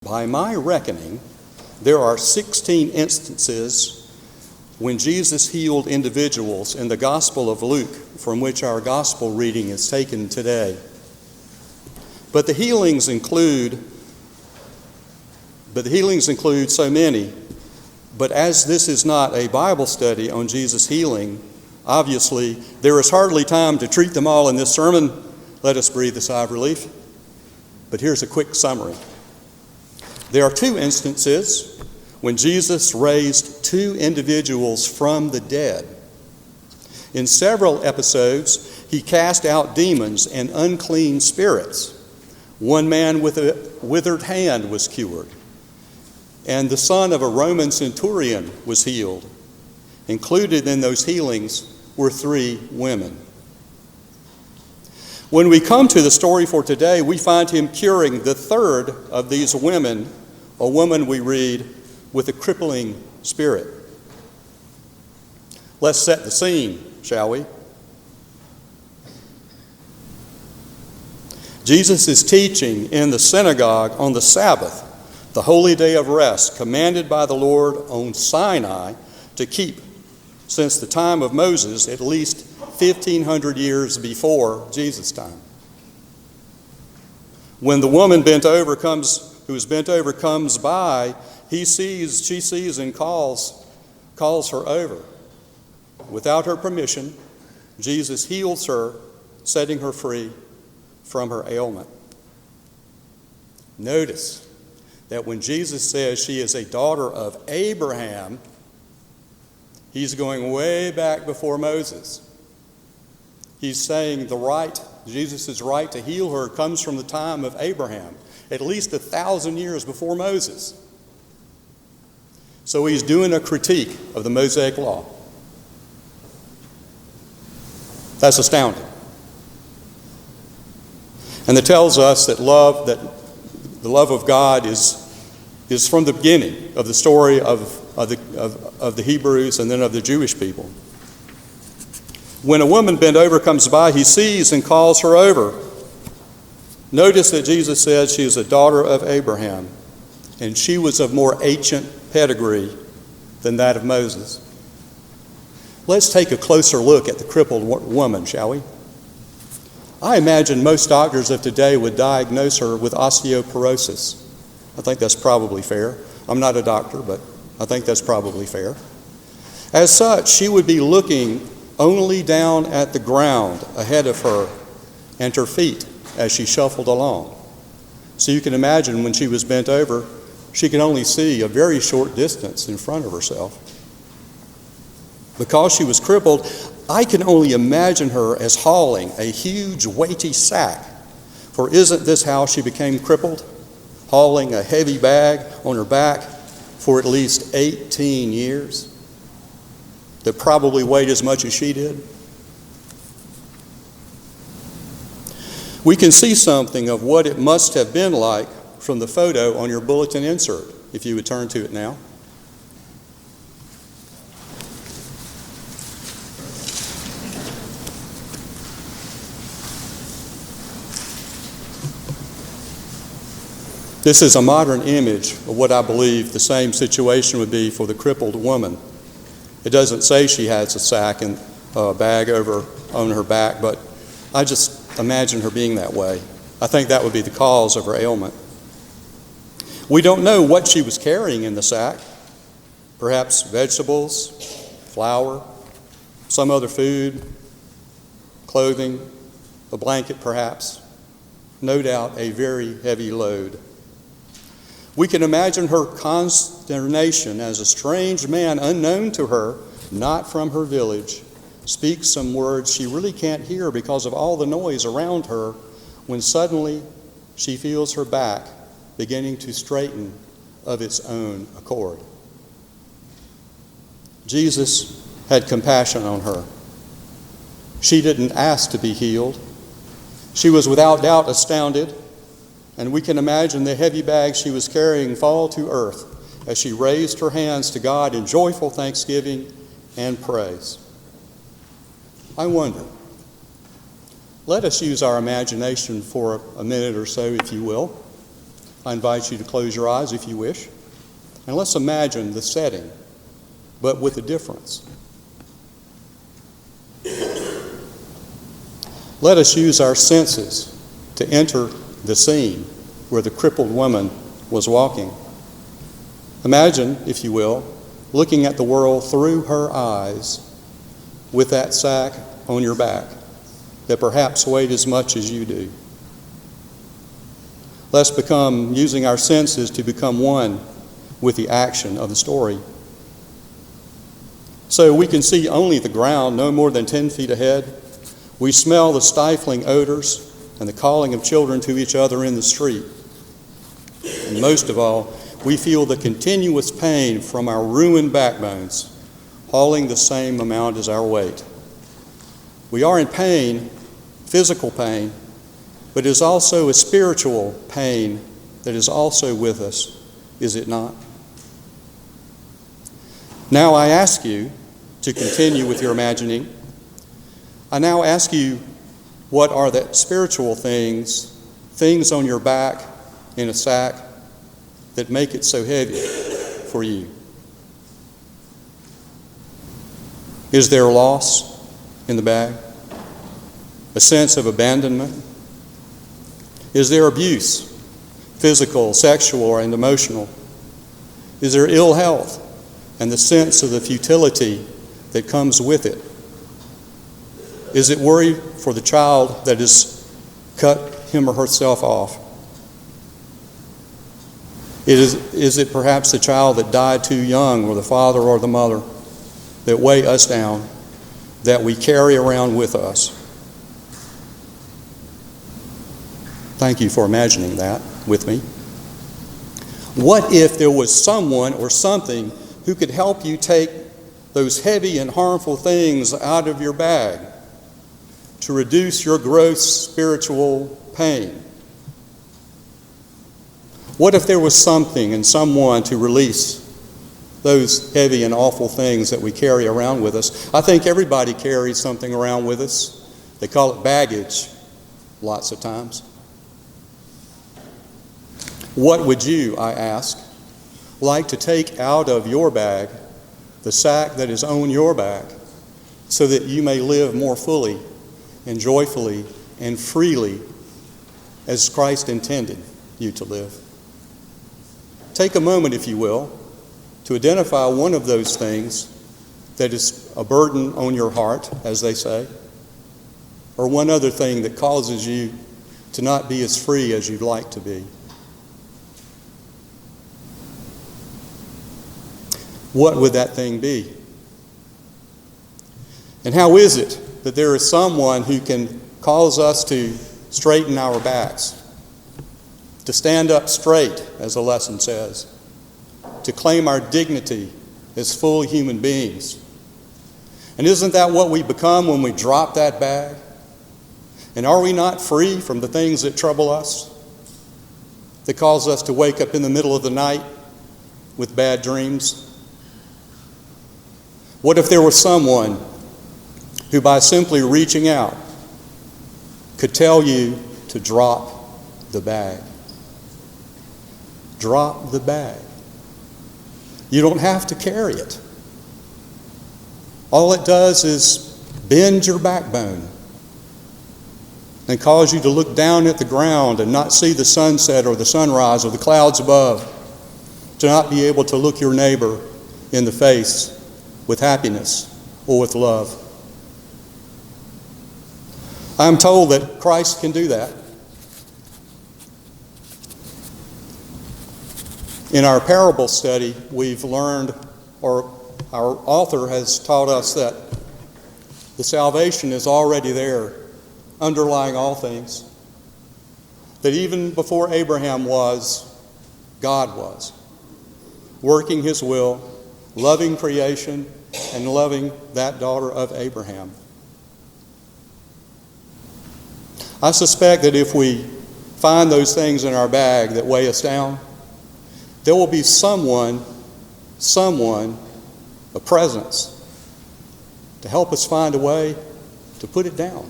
By my reckoning, there are 16 instances when Jesus healed individuals in the Gospel of Luke, from which our Gospel reading is taken today. But the healings include so many. But as this is not a Bible study on Jesus' healing, obviously there is hardly time to treat them all in this sermon. Let us breathe a sigh of relief. But here's a quick summary. There are 2 instances when Jesus raised 2 individuals from the dead. In several episodes, he cast out demons and unclean spirits. One man with a withered hand was cured, and the son of a Roman centurion was healed. Included in those healings were 3 women. When we come to the story for today, we find him curing the third of these women, a woman we read with a crippling spirit. Let's set the scene, shall we? Jesus is teaching in the synagogue on the Sabbath, the holy day of rest, commanded by the Lord on Sinai to keep since the time of Moses, at least 1,500 years before Jesus' time. When the woman who is bent over comes by, she sees and calls her over. Without her permission, Jesus heals her, setting her free from her ailment. Notice that when Jesus says she is a daughter of Abraham, he's going way back before Moses. He's saying Jesus' right to heal her comes from the time of Abraham, at least 1,000 years before Moses. So he's doing a critique of the Mosaic law. That's astounding. And it tells us that the love of God is from the beginning of the story of the Hebrews and then of the Jewish people. When a woman bent over comes by, he sees and calls her over. Notice that Jesus said she is a daughter of Abraham, and she was of more ancient pedigree than that of Moses. Let's take a closer look at the crippled woman, shall we? I imagine most doctors of today would diagnose her with osteoporosis. I think that's probably fair. I'm not a doctor, but I think that's probably fair. As such, she would be looking only down at the ground ahead of her and her feet as she shuffled along. So you can imagine when she was bent over, she could only see a very short distance in front of herself. Because she was crippled, I can only imagine her as hauling a huge, weighty sack. For isn't this how she became crippled? Hauling a heavy bag on her back for at least 18 years that probably weighed as much as she did. We can see something of what it must have been like from the photo on your bulletin insert, if you would turn to it now. This is a modern image of what I believe the same situation would be for the crippled woman. It doesn't say she has a sack and a bag over on her back, but I just imagine her being that way. I think that would be the cause of her ailment. We don't know what she was carrying in the sack. Perhaps vegetables, flour, some other food, clothing, a blanket perhaps. No doubt a very heavy load. We can imagine her consternation as a strange man unknown to her, not from her village, speaks some words she really can't hear because of all the noise around her, when suddenly she feels her back beginning to straighten of its own accord. Jesus had compassion on her. She didn't ask to be healed. She was without doubt astounded, and we can imagine the heavy bag she was carrying fall to earth as she raised her hands to God in joyful thanksgiving and praise. I wonder, let us use our imagination for a minute or so, if you will. I invite you to close your eyes if you wish, and let's imagine the setting, but with a difference. Let us use our senses to enter the scene where the crippled woman was walking. Imagine, if you will, looking at the world through her eyes with that sack on your back that perhaps weighed as much as you do. Let's become, using our senses to become one with the action of the story. So we can see only the ground no more than 10 feet ahead. We smell the stifling odors and the calling of children to each other in the street. And most of all, we feel the continuous pain from our ruined backbones, hauling the same amount as our weight. We are in pain, physical pain, but it is also a spiritual pain that is also with us, is it not? Now I ask you to continue with your imagining. I now ask you, what are the spiritual things on your back in a sack that make it so heavy for you? Is there loss in the bag? A sense of abandonment? Is there abuse, physical, sexual, and emotional? Is there ill health and the sense of the futility that comes with it? Is it worry for the child that has cut him or herself off? Is it perhaps the child that died too young, or the father or the mother that weigh us down, that we carry around with us? Thank you for imagining that with me. What if there was someone or something who could help you take those heavy and harmful things out of your bag to reduce your gross spiritual pain? What if there was something and someone to release those heavy and awful things that we carry around with us? I think everybody carries something around with us. They call it baggage lots of times. What would you, I ask, like to take out of your bag, the sack that is on your back, so that you may live more fully and joyfully and freely as Christ intended you to live? Take a moment, if you will, to identify one of those things that is a burden on your heart, as they say, or one other thing that causes you to not be as free as you'd like to be. What would that thing be? And how is it that there is someone who can cause us to straighten our backs, to stand up straight, as the lesson says, to claim our dignity as full human beings? And isn't that what we become when we drop that bag? And are we not free from the things that trouble us, that cause us to wake up in the middle of the night with bad dreams? What if there was someone who, by simply reaching out, could tell you to drop the bag? Drop the bag. You don't have to carry it. All it does is bend your backbone and cause you to look down at the ground and not see the sunset or the sunrise or the clouds above, to not be able to look your neighbor in the face with happiness or with love. I'm told that Christ can do that. In our parable study, we've learned, or our author has taught us, that the salvation is already there, underlying all things. That even before Abraham was, God was, working his will, loving creation, and loving that daughter of Abraham. I suspect that if we find those things in our bag that weigh us down, there will be someone, a presence, to help us find a way to put it down.